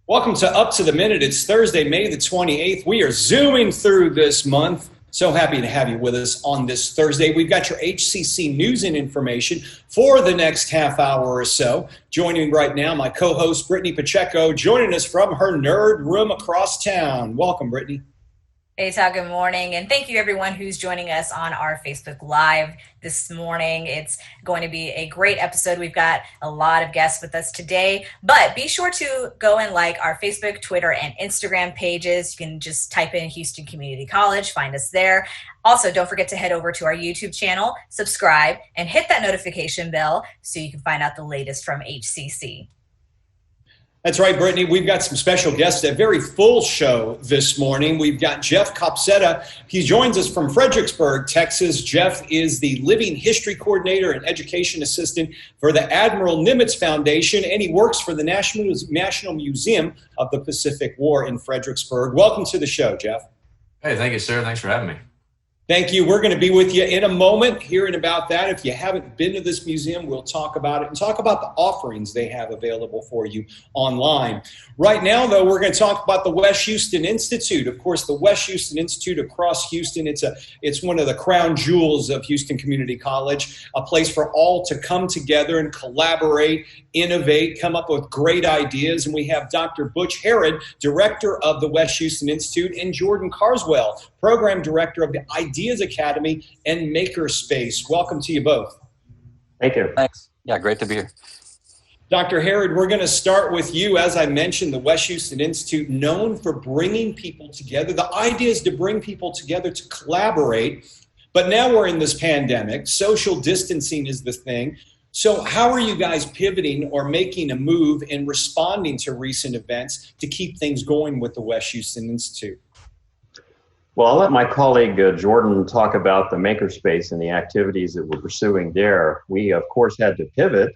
Welcome to Up to the Minute. It's Thursday, May the 28th. We are zooming through this month. So happy to have you with us on this Thursday. We've got your HCC news and information for the next half hour or so. Joining me right now, my co-host, Brittany Pacheco, joining us from her nerd room across town. Welcome, Brittany. Hey, Todd, good morning. And thank you everyone who's joining us on our Facebook Live this morning. It's going to be a great episode. We've got a lot of guests with us today, but be sure to go and like our Facebook, Twitter, and Instagram pages. You can just type in Houston Community College, find us there. Also, don't forget to head over to our YouTube channel, subscribe, and hit that notification bell so you can find out the latest from HCC. That's right, Brittany. We've got some special guests, a very full show this morning. We've got Jeff Copsetta. He joins us from Fredericksburg, Texas. Jeff is the Living History Coordinator and Education Assistant for the Admiral Nimitz Foundation, and he works for the National Museum of the Pacific War in Fredericksburg. Welcome to the show, Jeff. Hey, thank you, sir. Thanks for having me. Thank you. We're going to be with you in a moment, hearing about that. If you haven't been to this museum, we'll talk about it and talk about the offerings they have available for you online. Right now, though, we're going to talk about the West Houston Institute. Of course, the West Houston Institute across Houston, it's one of the crown jewels of Houston Community College, a place for all to come together and collaborate, innovate, come up with great ideas. And we have Dr. Butch Herod, Director of the West Houston Institute, and Jordan Carswell, Program Director of the IDEAS Academy and Makerspace. Welcome to you both. Thank you. Thanks. Yeah, great to be here. Dr. Herod, we're going to start with you. As I mentioned, the West Houston Institute, known for bringing people together. The idea is to bring people together to collaborate. But now we're in this pandemic. Social distancing is the thing. So how are you guys pivoting or making a move in responding to recent events to keep things going with the West Houston Institute? Well, I'll let my colleague Jordan talk about the Makerspace and the activities that we're pursuing there. We, of course, had to pivot,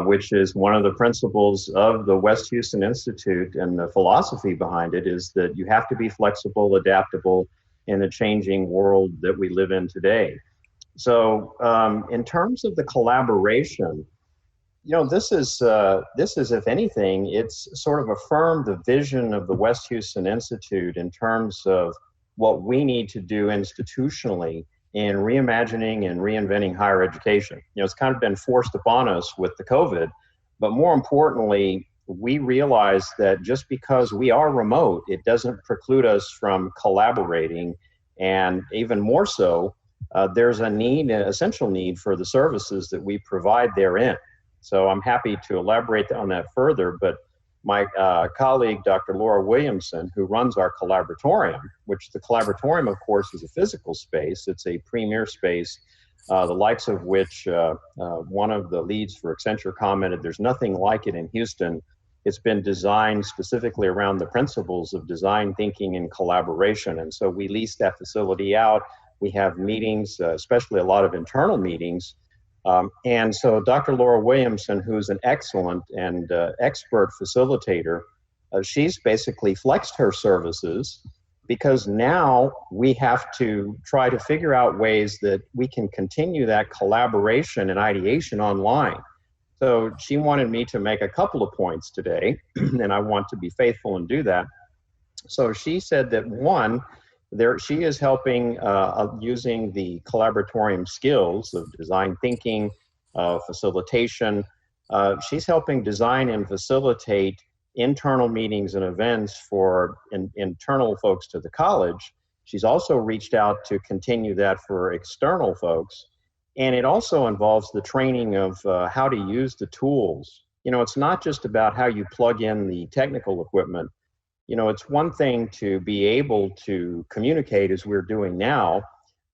which is one of the principles of the West Houston Institute, and the philosophy behind it is that you have to be flexible, adaptable in the changing world that we live in today. So in terms of the collaboration, you know, this is, if anything, it's sort of affirmed the vision of the West Houston Institute in terms of what we need to do institutionally in reimagining and reinventing higher education. You know, it's kind of been forced upon us with the COVID, but more importantly, we realize that just because we are remote, it doesn't preclude us from collaborating, and even more so, there's a need, an essential need for the services that we provide therein. So I'm happy to elaborate on that further, but my colleague, Dr. Laura Williamson, who runs our collaboratorium, which the collaboratorium, of course, is a physical space. It's a premier space, the likes of which one of the leads for Accenture commented, there's nothing like it in Houston. It's been designed specifically around the principles of design thinking and collaboration. And so we lease that facility out. We have meetings, especially a lot of internal meetings. And so Dr. Laura Williamson, who's an excellent and expert facilitator, she's basically flexed her services because now we have to try to figure out ways that we can continue that collaboration and ideation online. So she wanted me to make a couple of points today, and I want to be faithful and do that. So she said that one, she is helping using the collaboratorium skills of design thinking, facilitation. She's helping design and facilitate internal meetings and events for internal folks to the college. She's also reached out to continue that for external folks. And it also involves the training of how to use the tools. You know, it's not just about how you plug in the technical equipment. You know, it's one thing to be able to communicate as we're doing now.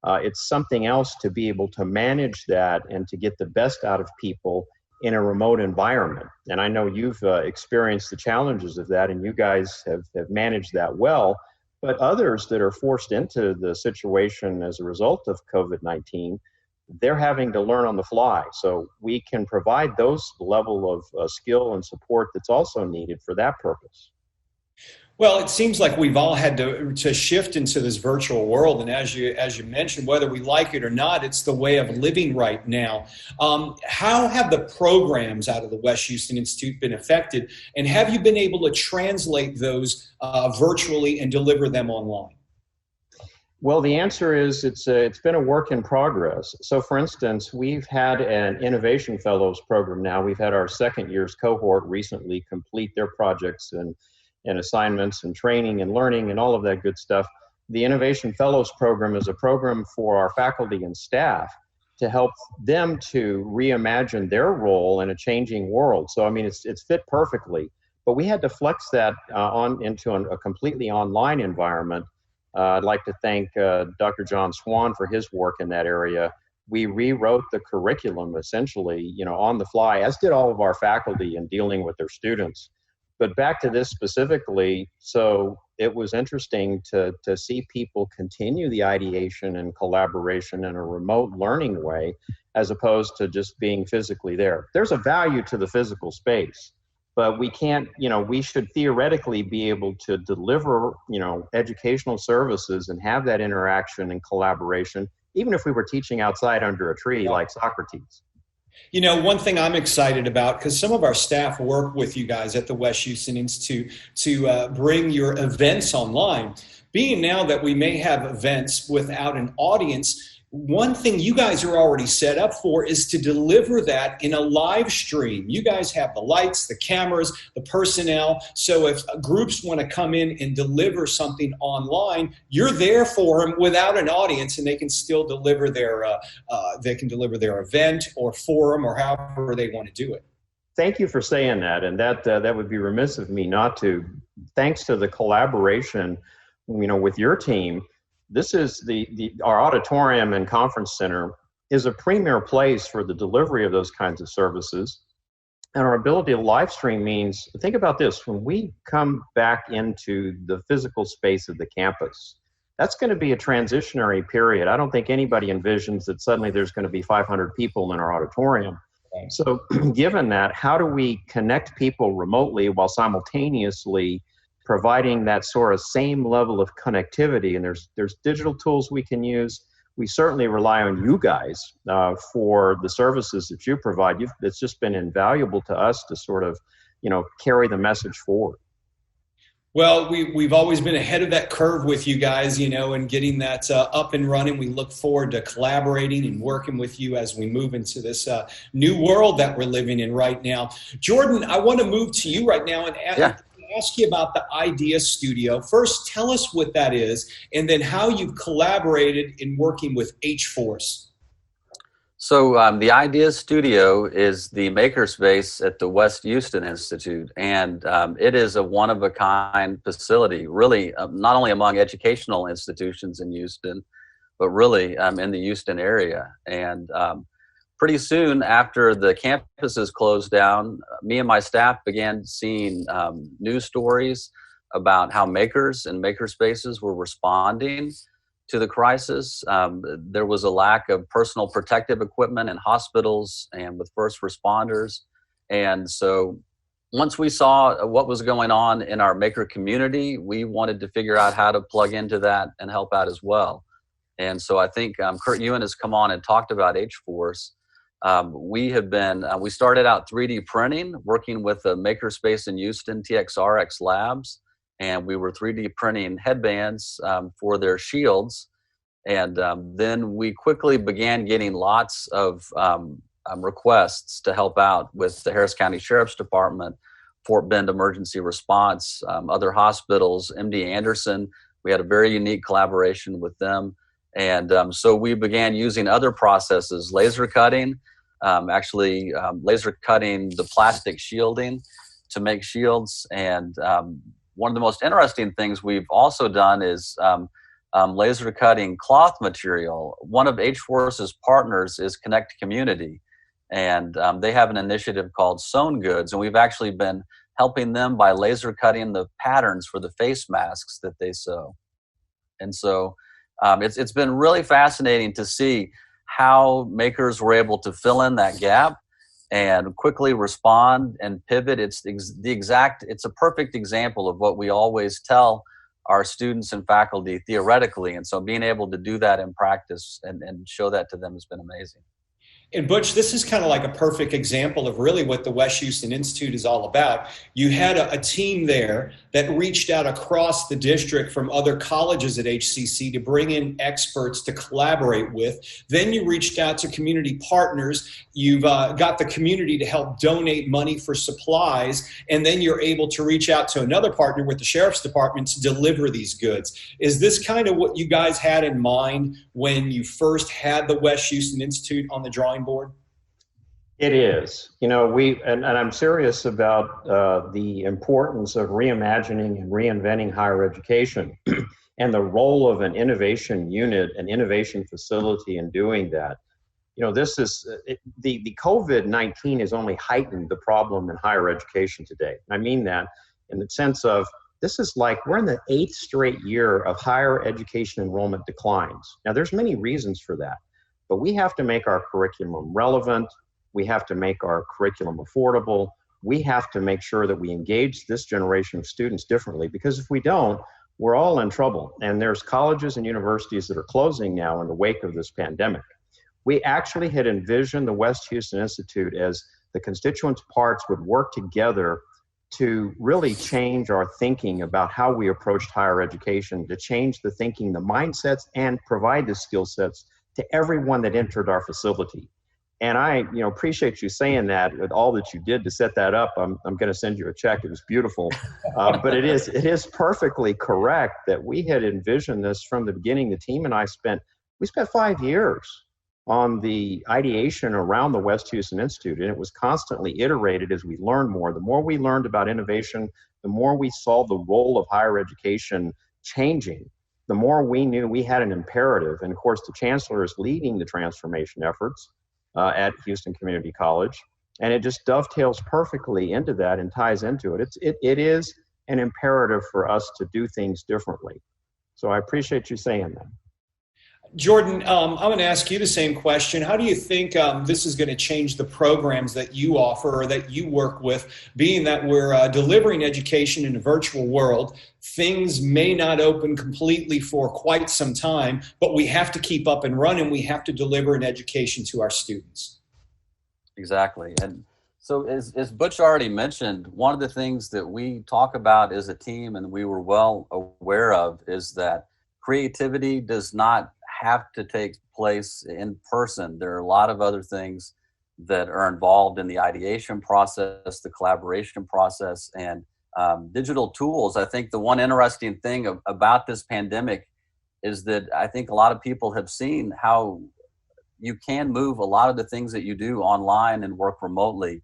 It's something else to be able to manage that and to get the best out of people in a remote environment. And I know you've experienced the challenges of that, and you guys have managed that well. But others that are forced into the situation as a result of COVID-19, they're having to learn on the fly. So we can provide those level of skill and support that's also needed for that purpose. Well, it seems like we've all had to shift into this virtual world, and as you mentioned, whether we like it or not, it's the way of living right now. How have the programs out of the West Houston Institute been affected, and have you been able to translate those virtually and deliver them online? Well, the answer is it's been a work in progress. So, for instance, we've had an Innovation Fellows program now. We've had our second year's cohort recently complete their projects and assignments and training and learning and all of that good stuff. The Innovation Fellows program is a program for our faculty and staff to help them to reimagine their role in a changing world. So, I mean, it's fit perfectly, but we had to flex that into a completely online environment. I'd like to thank Dr. John Swan for his work in that area. We rewrote the curriculum essentially, on the fly, as did all of our faculty in dealing with their students. But back to this specifically, so it was interesting to see people continue the ideation and collaboration in a remote learning way, as opposed to just being physically there. There's a value to the physical space, but we can't, we should theoretically be able to deliver, educational services and have that interaction and collaboration, even if we were teaching outside under a tree like Socrates. One thing I'm excited about, because some of our staff work with you guys at the West Houston Institute to bring your events online. Being now that we may have events without an audience, one thing you guys are already set up for is to deliver that in a live stream. You guys have the lights, the cameras, the personnel. So if groups want to come in and deliver something online, you're there for them without an audience, and they can still deliver their event or forum or however they want to do it. Thank you for saying that, and that would be remiss of me not to. Thanks to the collaboration, with your team. This is our auditorium and conference center is a premier place for the delivery of those kinds of services. And our ability to live stream means, think about this, when we come back into the physical space of the campus, that's going to be a transitionary period. I don't think anybody envisions that suddenly there's going to be 500 people in our auditorium. So given that, how do we connect people remotely while simultaneously providing that sort of same level of connectivity? And there's digital tools we can use. We certainly rely on you guys for the services that you provide. It's just been invaluable to us to sort of, carry the message forward. Well, we've always been ahead of that curve with you guys, and getting that up and running. We look forward to collaborating and working with you as we move into this new world that we're living in right now. Jordan, I want to move to you right now and ask you about the IDEAS Studio. First, tell us what that is, and then how you've collaborated in working with H-Force. So the IDEAS Studio is the makerspace at the West Houston Institute, and it is a one-of-a-kind facility, really, not only among educational institutions in Houston, but really in the Houston area. And pretty soon after the campuses closed down, me and my staff began seeing news stories about how makers and makerspaces were responding to the crisis. There was a lack of personal protective equipment in hospitals and with first responders. And so once we saw what was going on in our maker community, we wanted to figure out how to plug into that and help out as well. And so I think Kurt Ewan has come on and talked about H-Force. We started out 3D printing, working with a makerspace in Houston, TXRX Labs, and we were 3D printing headbands for their shields. And then we quickly began getting lots of requests to help out with the Harris County Sheriff's Department, Fort Bend Emergency Response, other hospitals, MD Anderson. We had a very unique collaboration with them. And so we began using other processes, laser cutting, laser cutting the plastic shielding to make shields. And one of the most interesting things we've also done is laser cutting cloth material. One of H-Force's partners is Connect Community, and they have an initiative called Sewn Goods, and we've actually been helping them by laser cutting the patterns for the face masks that they sew. And so it's been really fascinating to see how makers were able to fill in that gap and quickly respond and pivot. It's a perfect example of what we always tell our students and faculty theoretically. And so being able to do that in practice and show that to them has been amazing. And Butch, this is kind of like a perfect example of really what the West Houston Institute is all about. You had a team there that reached out across the district from other colleges at HCC to bring in experts to collaborate with. Then you reached out to community partners. You've got the community to help donate money for supplies. And then you're able to reach out to another partner with the Sheriff's Department to deliver these goods. Is this kind of what you guys had in mind when you first had the West Houston Institute on the drawing board? It is. And I'm serious about the importance of reimagining and reinventing higher education and the role of an innovation unit, an innovation facility in doing that. This is the COVID-19 has only heightened the problem in higher education today. I mean that in the sense of this is like we're in the 8th straight year of higher education enrollment declines. Now, there's many reasons for that, but we have to make our curriculum relevant. We have to make our curriculum affordable. We have to make sure that we engage this generation of students differently, because if we don't, we're all in trouble. And there's colleges and universities that are closing now in the wake of this pandemic. We actually had envisioned the West Houston Institute as the constituent parts would work together to really change our thinking about how we approached higher education, to change the thinking, the mindsets, and provide the skill sets to everyone that entered our facility. And I, appreciate you saying that with all that you did to set that up. I'm going to send you a check. It was beautiful. But it is perfectly correct that we had envisioned this from the beginning. The team and I spent 5 years on the ideation around the West Houston Institute, and it was constantly iterated as we learned more. The more we learned about innovation, the more we saw the role of higher education changing, the more we knew we had an imperative. And of course, the chancellor is leading the transformation efforts at Houston Community College, and it just dovetails perfectly into that and ties into it. It is an imperative for us to do things differently. So I appreciate you saying that. Jordan, I'm going to ask you the same question. How do you think this is going to change the programs that you offer or that you work with, being that we're delivering education in a virtual world? Things may not open completely for quite some time, but we have to keep up and running. We have to deliver an education to our students. Exactly. And so as Butch already mentioned, one of the things that we talk about as a team and we were well aware of is that creativity does not have to take place in person. There are a lot of other things that are involved in the ideation process, the collaboration process, and digital tools. I think the one interesting thing about this pandemic is that I think a lot of people have seen how you can move a lot of the things that you do online and work remotely.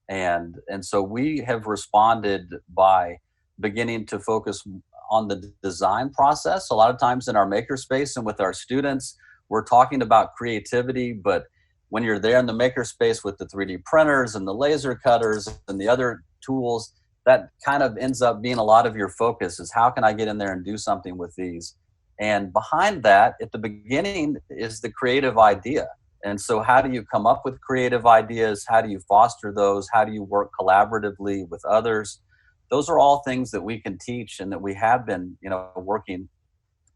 And so we have responded by beginning to focus on the design process. A lot of times in our makerspace and with our students, we're talking about creativity, but when you're there in the makerspace with the 3D printers and the laser cutters and the other tools, that kind of ends up being a lot of your focus is how can I get in there and do something with these? And behind that, at the beginning, is the creative idea. And so how do you come up with creative ideas? How do you foster those? How do you work collaboratively with others? Those are all things that we can teach and that we have been, working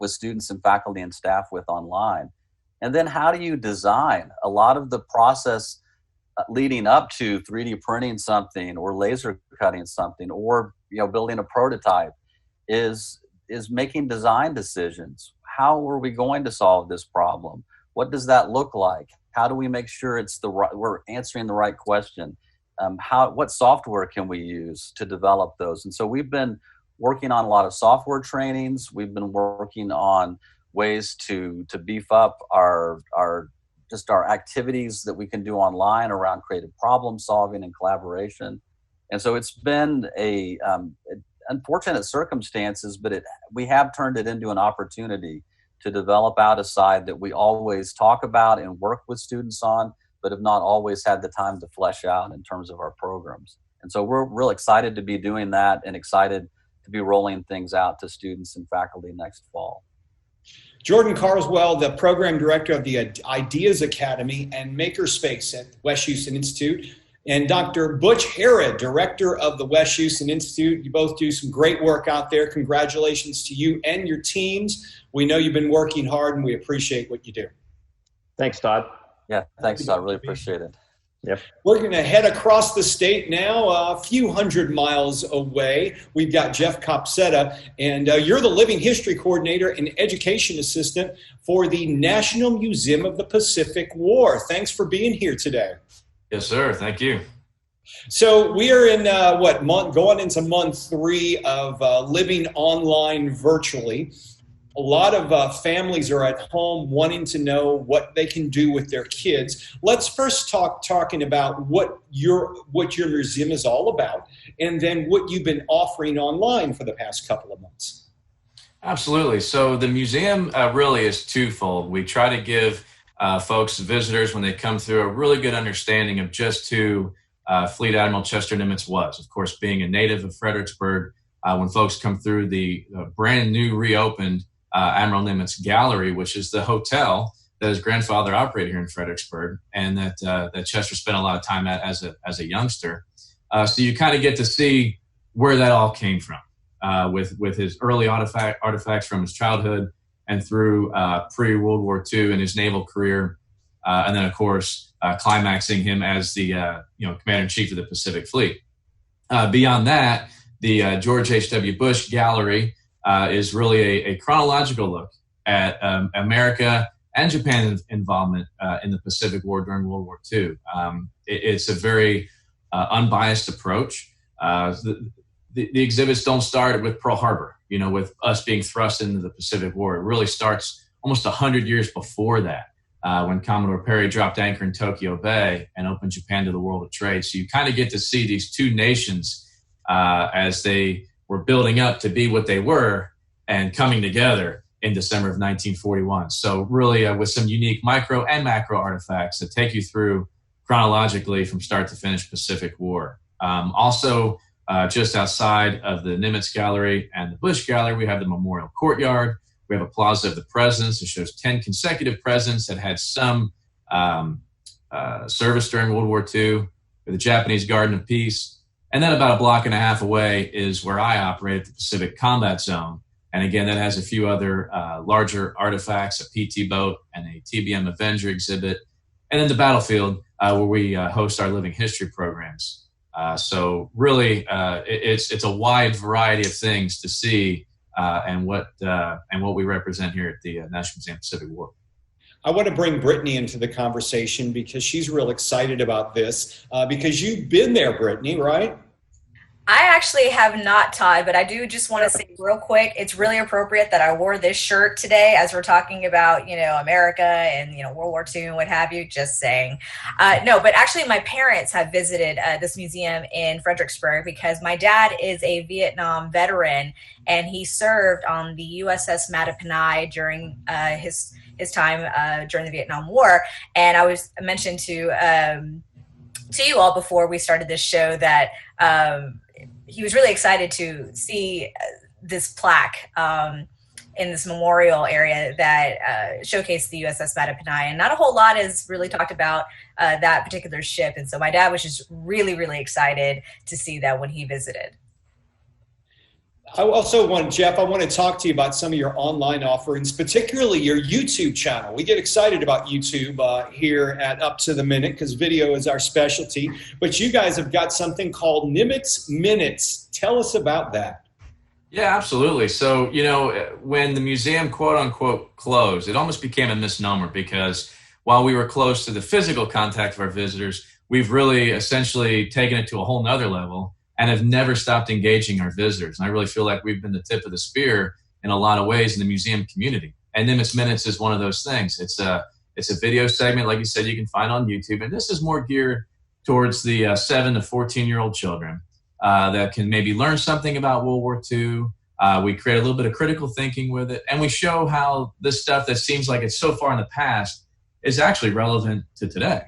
with students and faculty and staff with online. And then how do you design? A lot of the process leading up to 3D printing something or laser cutting something or building a prototype is making design decisions. How are we going to solve this problem? What does that look like? How do we make sure we're answering the right question? What software can we use to develop those? And so we've been working on a lot of software trainings. We've been working on ways to beef up our activities that we can do online around creative problem solving and collaboration. And so it's been unfortunate circumstances, but we have turned it into an opportunity to develop out a side that we always talk about and work with students on, but have not always had the time to flesh out in terms of our programs. And so we're real excited to be doing that and excited to be rolling things out to students and faculty next fall. Jordan Carswell, the program director of the IDEAS Academy and Makerspace at West Houston Institute. and Dr. Butch Herod, director of the West Houston Institute. You both do some great work out there. Congratulations to you and your teams. We know you've been working hard, and we appreciate what you do. Thanks, Todd. Yeah, thanks, Todd. Really appreciate it. Yep. We're going to head across the state now, a few hundred miles away. We've got Jeff Copsetta, and you're the Living History Coordinator and Education Assistant for the National Museum of the Pacific War. Thanks for being here today. Yes, sir. Thank you. So we are in going into month 3 of living online virtually. A lot of families are at home wanting to know what they can do with their kids. Let's first talking about what your museum is all about, and then what you've been offering online for the past couple of months. Absolutely. So the museum really is twofold. We try to give folks, visitors, when they come through, a really good understanding of just who Fleet Admiral Chester Nimitz was. Of course, being a native of Fredericksburg, when folks come through the brand new reopened Admiral Nimitz Gallery, which is the hotel that his grandfather operated here in Fredericksburg, and that Chester spent a lot of time at as a youngster. So you kind of get to see where that all came from, with his early artifacts from his childhood and through pre-World War II and his naval career, and then of course climaxing him as the Commander-in-Chief of the Pacific Fleet. Beyond that, the George H.W. Bush Gallery is really a chronological look at America and Japan's involvement in the Pacific War during World War II. It's a very unbiased approach. The exhibits don't start with Pearl Harbor, with us being thrust into the Pacific War. It really starts almost 100 years before that, when Commodore Perry dropped anchor in Tokyo Bay and opened Japan to the world of trade. So you kind of get to see these two nations as they were building up to be what they were and coming together in December of 1941. So really with some unique micro and macro artifacts that take you through chronologically from start to finish Pacific War. Also, just outside of the Nimitz Gallery and the Bush Gallery, we have the Memorial Courtyard. We have a Plaza of the Presidents that shows 10 consecutive presidents that had some service during World War II, with the Japanese Garden of Peace. And then about a block and a half away is where I operate at the Pacific Combat Zone. And again, that has a few other larger artifacts, a PT boat and a TBM Avenger exhibit. And then the battlefield, where we host our living history programs. So really, it's a wide variety of things to see and what we represent here at the National Museum of Pacific War. I want to bring Brittany into the conversation because she's real excited about this because you've been there, Brittany, right? I actually have not, Todd, but I do just want to say real quick, it's really appropriate that I wore this shirt today as we're talking about, America and, World War II and what have you, just saying. No, but actually my parents have visited this museum in Fredericksburg because my dad is a Vietnam veteran and he served on the USS Mattaponi during his time during the Vietnam War. And I was mentioned to you all before we started this show that he was really excited to see this plaque in this memorial area that showcased the USS Mattaponi. And not a whole lot is really talked about that particular ship. And so my dad was just really, really excited to see that when he visited. I also want to talk to you about some of your online offerings, particularly your YouTube channel. We get excited about YouTube here at Up to the Minute because video is our specialty. But you guys have got something called Nimitz Minutes. Tell us about that. Yeah, absolutely. So, when the museum, quote unquote, closed, it almost became a misnomer because while we were close to the physical contact of our visitors, we've really essentially taken it to a whole nother level and have never stopped engaging our visitors. And I really feel like we've been the tip of the spear in a lot of ways in the museum community. And Nimitz Minutes is one of those things. It's a video segment, like you said, you can find on YouTube. And this is more geared towards the 7 to 14-year-old children that can maybe learn something about World War II. We create a little bit of critical thinking with it. And we show how this stuff that seems like it's so far in the past is actually relevant to today.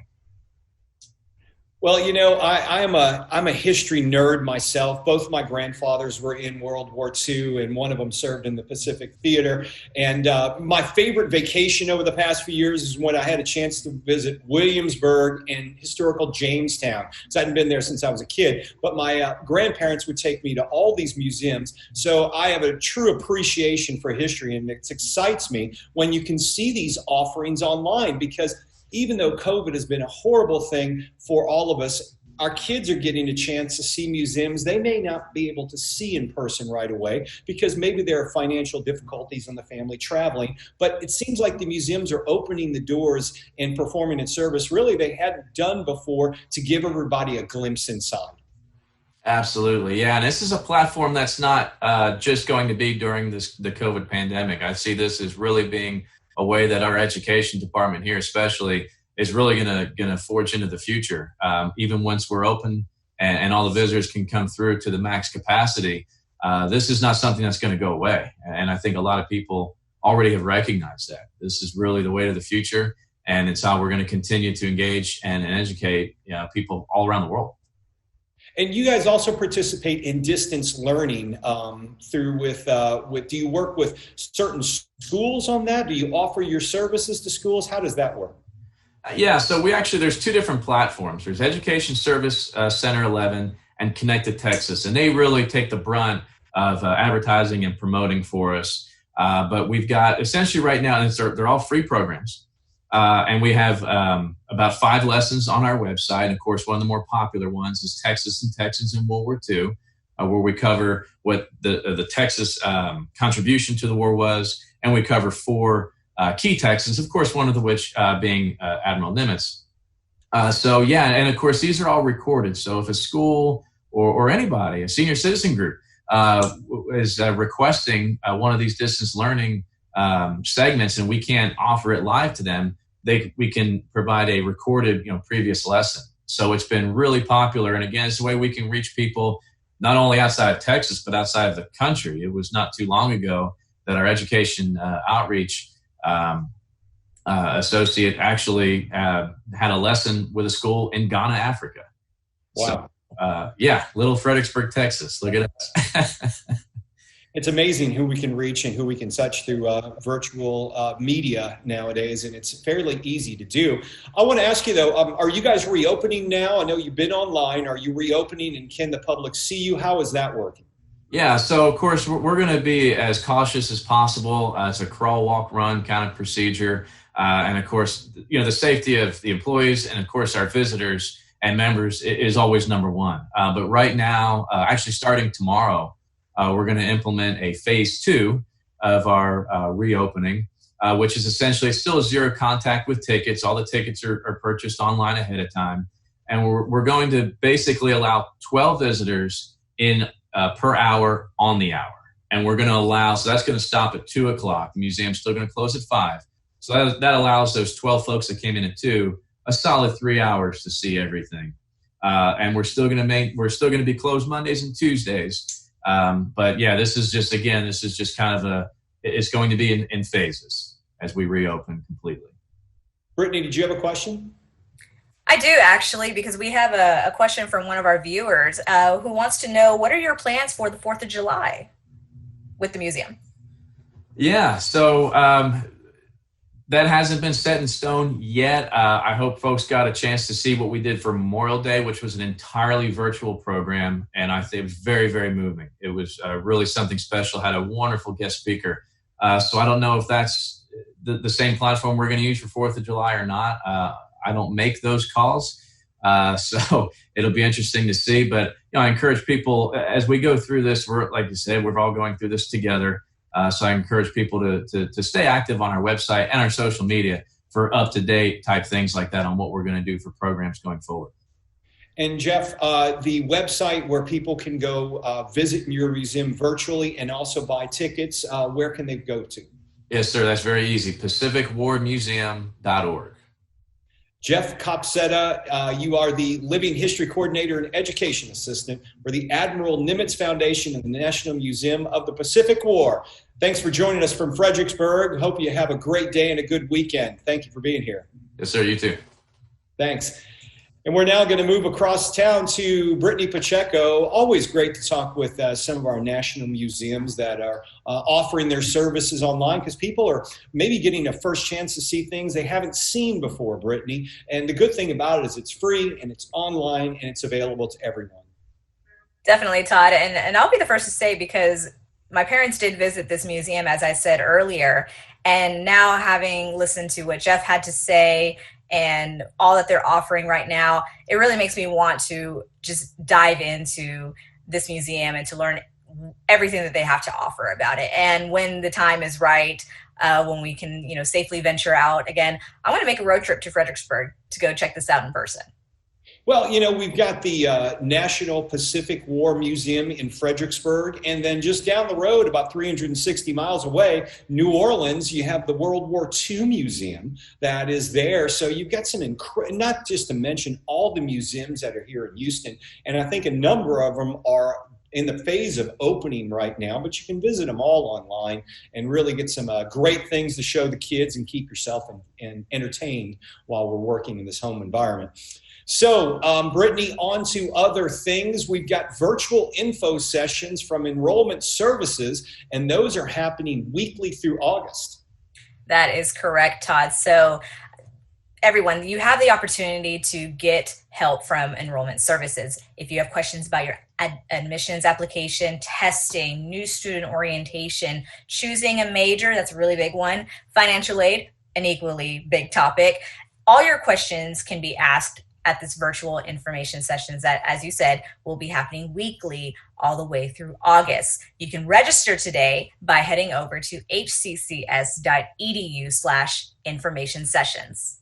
Well, you know, I'm a history nerd myself. Both my grandfathers were in World War II, and one of them served in the Pacific Theater. And my favorite vacation over the past few years is when I had a chance to visit Williamsburg and historical Jamestown. So I hadn't been there since I was a kid, but my grandparents would take me to all these museums. So I have a true appreciation for history, and it excites me when you can see these offerings online, because even though COVID has been a horrible thing for all of us, our kids are getting a chance to see museums they may not be able to see in person right away because maybe there are financial difficulties in the family traveling. But it seems like the museums are opening the doors and performing a service really they hadn't done before to give everybody a glimpse inside. Absolutely. Yeah. And this is a platform that's not just going to be during the COVID pandemic. I see this as really being a way that our education department here especially is really going to forge into the future. Even once we're open and all the visitors can come through to the max capacity, this is not something that's going to go away. And I think a lot of people already have recognized that. This is really the way to the future, and it's how we're going to continue to engage and educate people all around the world. And you guys also participate in distance learning do you work with certain schools on that? Do you offer your services to schools? How does that work? Yeah, so there's two different platforms. There's Education Service Center 11 and Connected Texas, and they really take the brunt of advertising and promoting for us. But we've got essentially right now, and they're all free programs. And we have about 5 lessons on our website. And of course, one of the more popular ones is Texas and Texans in World War II, where we cover what the Texas contribution to the war was. And we cover 4 key Texans, of course, one of which being Admiral Nimitz. And of course, these are all recorded. So if a school or anybody, a senior citizen group, is requesting one of these distance learning segments and we can't offer it live to them, we can provide a recorded, previous lesson. So it's been really popular. And again, it's the way we can reach people not only outside of Texas, but outside of the country. It was not too long ago that our education outreach associate actually had a lesson with a school in Ghana, Africa. Wow. So, little Fredericksburg, Texas. Look at us. It's amazing who we can reach and who we can touch through virtual media nowadays, and it's fairly easy to do. I want to ask you, though, are you guys reopening now? I know you've been online. Are you reopening, and can the public see you? How is that working? Yeah, so, of course, we're going to be as cautious as possible. It's a crawl, walk, run kind of procedure. And, of course, the safety of the employees and, of course, our visitors and members is always number one. But right now, actually starting tomorrow, we're going to implement a phase 2 of our reopening, which is essentially still zero contact with tickets. All the tickets are purchased online ahead of time. And we're going to basically allow 12 visitors in per hour on the hour. And we're going to so that's going to stop at 2 o'clock. The museum's still going to close at 5. So that allows those 12 folks that came in at 2 a solid 3 hours to see everything. And we're still going to be closed Mondays and Tuesdays. But yeah, this is just kind of it's going to be in phases as we reopen completely. Brittany, did you have a question? I do, actually, because we have a question from one of our viewers who wants to know, what are your plans for the 4th of July with the museum? Yeah, so that hasn't been set in stone yet. I hope folks got a chance to see what we did for Memorial Day, which was an entirely virtual program, and I think it was very, very moving. It was really something special, had a wonderful guest speaker. So I don't know if that's the same platform we're going to use for 4th of July or not. I don't make those calls, so it'll be interesting to see. But I encourage people, as we go through this, like you said, we're all going through this together. So I encourage people to stay active on our website and our social media for up-to-date type things like that on what we're going to do for programs going forward. And Jeff, the website where people can go visit your museum virtually and also buy tickets, where can they go to? Yes, sir. That's very easy. PacificWarMuseum.org. Jeff Copsetta, you are the Living History Coordinator and Education Assistant for the Admiral Nimitz Foundation and the National Museum of the Pacific War. Thanks for joining us from Fredericksburg. Hope you have a great day and a good weekend. Thank you for being here. Yes, sir. You too. Thanks. And we're now going to move across town to Brittany Pacheco. Always great to talk with some of our national museums that are offering their services online, because people are maybe getting a first chance to see things they haven't seen before, Brittany. And the good thing about it is it's free and it's online and it's available to everyone. Definitely, Todd. And I'll be the first to say, because my parents did visit this museum, as I said earlier, and now having listened to what Jeff had to say and all that they're offering right now, it really makes me want to just dive into this museum and to learn everything that they have to offer about it. And when the time is right, when we can, safely venture out again, I want to make a road trip to Fredericksburg to go check this out in person. Well, we've got the National Pacific War Museum in Fredericksburg, and then just down the road, about 360 miles away, New Orleans, you have the World War II Museum that is there. So you've got some, not just to mention all the museums that are here in Houston, and I think a number of them are in the phase of opening right now, but you can visit them all online and really get some great things to show the kids and keep yourself entertained while we're working in this home environment. So, Brittany, on to other things. We've got virtual info sessions from Enrollment Services, and those are happening weekly through August. That is correct, Todd. So, everyone, you have the opportunity to get help from Enrollment Services. If you have questions about your admissions application, testing, new student orientation, choosing a major, that's a really big one, financial aid, an equally big topic, all your questions can be asked at this virtual information sessions that, as you said, will be happening weekly all the way through August. You can register today by heading over to hccs.edu/information sessions.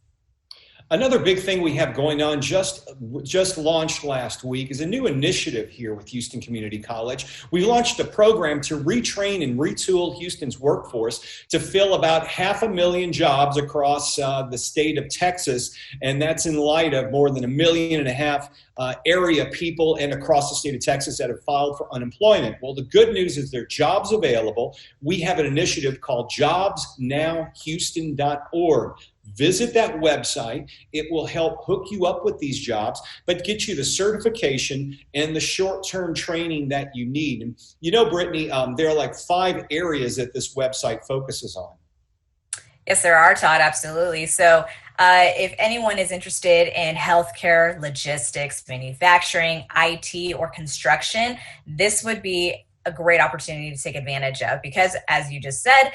Another big thing we have going on, just launched last week, is a new initiative here with Houston Community College. We launched a program to retrain and retool Houston's workforce to fill about 500,000 jobs across the state of Texas, and that's in light of more than 1.5 million area people and across the state of Texas that have filed for unemployment. Well, the good news is there are jobs available. We have an initiative called jobsnowhouston.org. Visit that website. It will help hook you up with these jobs, but get you the certification and the short-term training that you need. And Brittany, there are like 5 areas that this website focuses on. Yes, there are, Todd, absolutely. So if anyone is interested in healthcare, logistics, manufacturing, IT, or construction, this would be a great opportunity to take advantage of, because as you just said,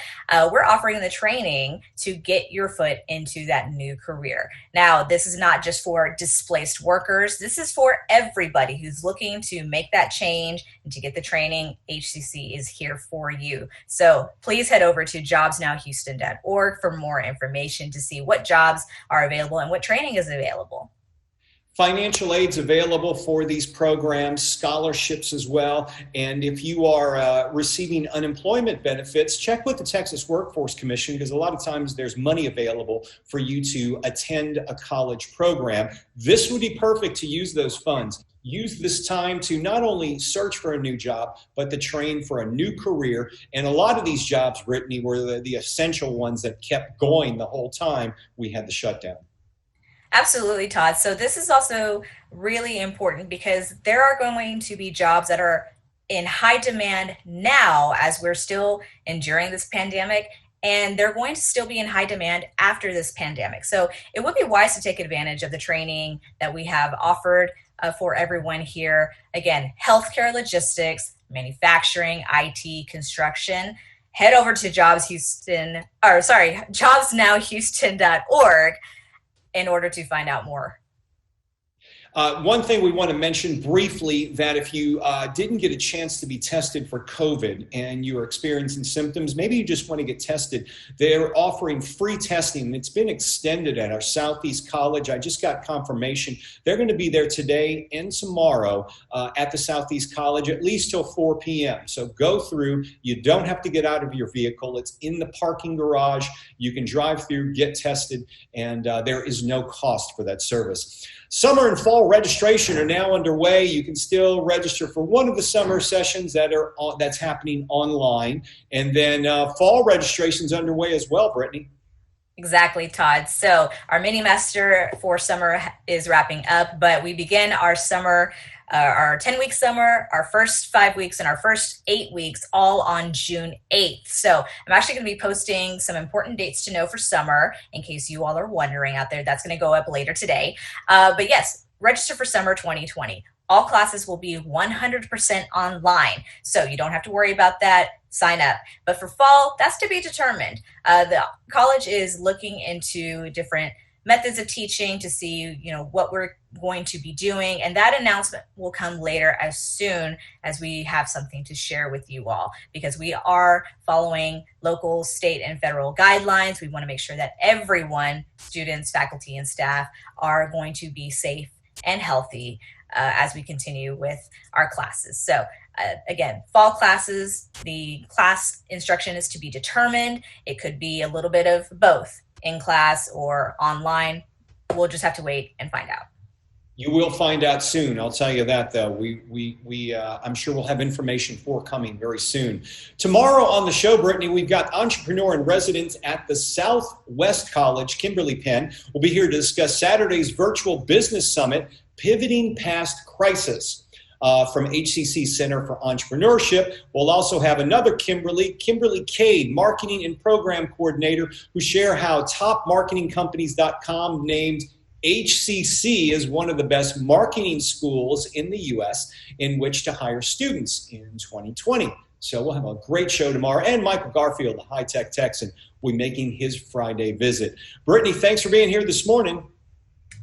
we're offering the training to get your foot into that new career. Now, this is not just for displaced workers. This is for everybody who's looking to make that change and to get the training. HCC is here for you. So please head over to jobsnowhouston.org for more information to see what jobs are available and what training is available. Financial aid's available for these programs, scholarships as well. And if you are receiving unemployment benefits, check with the Texas Workforce Commission, because a lot of times there's money available for you to attend a college program. This would be perfect to use those funds. Use this time to not only search for a new job, but to train for a new career. And a lot of these jobs, Brittany, were the essential ones that kept going the whole time we had the shutdown. Absolutely, Todd. So this is also really important, because there are going to be jobs that are in high demand now as we're still enduring this pandemic, and they're going to still be in high demand after this pandemic. So it would be wise to take advantage of the training that we have offered for everyone here. Again, healthcare, logistics, manufacturing, IT, construction. Head over to jobsnowhouston.org in order to find out more. One thing we want to mention briefly, that if you didn't get a chance to be tested for COVID and you're experiencing symptoms, maybe you just want to get tested, they're offering free testing. It's been extended at our Southeast College. I just got confirmation. They're going to be there today and tomorrow at the Southeast College, at least till 4 p.m. So go through. You don't have to get out of your vehicle. It's in the parking garage. You can drive through, get tested, and there is no cost for that service. Summer and fall registration are now underway. You can still register for one of the summer sessions that's happening online. And then fall registration's underway as well, Brittany. Exactly, Todd. So our mini master for summer is wrapping up, but we begin our summer, our 10-week summer, our first 5 weeks, and our first 8 weeks all on June 8th. So I'm actually going to be posting some important dates to know for summer in case you all are wondering out there. That's going to go up later today. But yes, register for summer 2020. All classes will be 100% online, so you don't have to worry about that. Sign up. But for fall, that's to be determined. The college is looking into different methods of teaching to see, what we're going to be doing, and that announcement will come later as soon as we have something to share with you all, because we are following local, state, and federal guidelines. We want to make sure that everyone, students, faculty, and staff, are going to be safe and healthy as we continue with our classes. So again, fall classes, the class instruction is to be determined. It could be a little bit of both, in class or online. We'll just have to wait and find out. You will find out soon. I'll tell you that, though. I'm sure we'll have information forthcoming very soon. Tomorrow on the show, Brittany, we've got entrepreneur in residence at the Southwest College, Kimberly Penn. We'll be here to discuss Saturday's virtual business summit, Pivoting Past Crisis. From HCC Center for Entrepreneurship. We'll also have another Kimberly Cade, Marketing and Program Coordinator, who share how topmarketingcompanies.com named HCC as one of the best marketing schools in the U.S. in which to hire students in 2020. So we'll have a great show tomorrow. And Michael Garfield, the high-tech Texan, will be making his Friday visit. Brittany, thanks for being here this morning.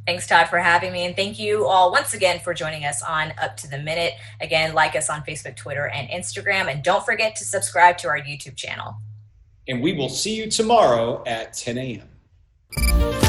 Thanks, Todd, for having me. And thank you all once again for joining us on Up to the Minute. Again, like us on Facebook, Twitter, and Instagram. And don't forget to subscribe to our YouTube channel. And we will see you tomorrow at 10 a.m.